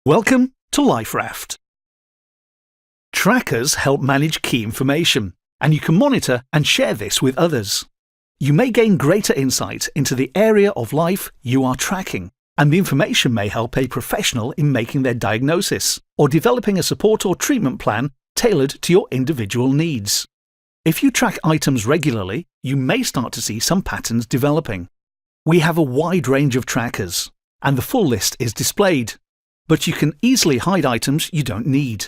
Welcome to Liferaft. Trackers help manage key information, and you can monitor and share this with others. You may gain greater insight into the area of life you are tracking, and the information may help a professional in making their diagnosis or developing a support or treatment plan tailored to your individual needs. If you track items regularly, you may start to see some patterns developing. We have a wide range of trackers, and the full list is displayed. But you can easily hide items you don't need.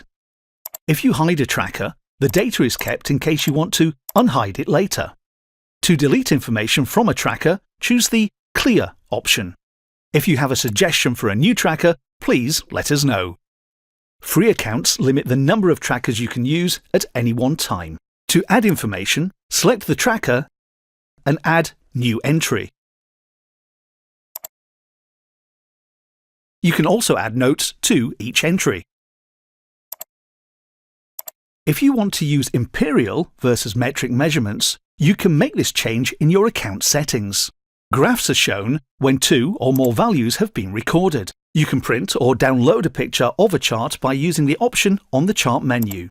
If you hide a tracker, the data is kept in case you want to unhide it later. To delete information from a tracker, choose the Clear option. If you have a suggestion for a new tracker, please let us know. Free accounts limit the number of trackers you can use at any one time. To add information, select the tracker and add New Entry. You can also add notes to each entry. If you want to use imperial versus metric measurements, you can make this change in your account settings. Graphs are shown when 2 or more values have been recorded. You can print or download a picture of a chart by using the option on the chart menu.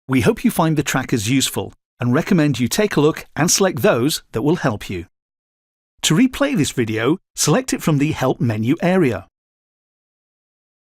We hope you find the trackers useful and recommend you take a look and select those that will help you. To replay this video, select it from the Help menu area.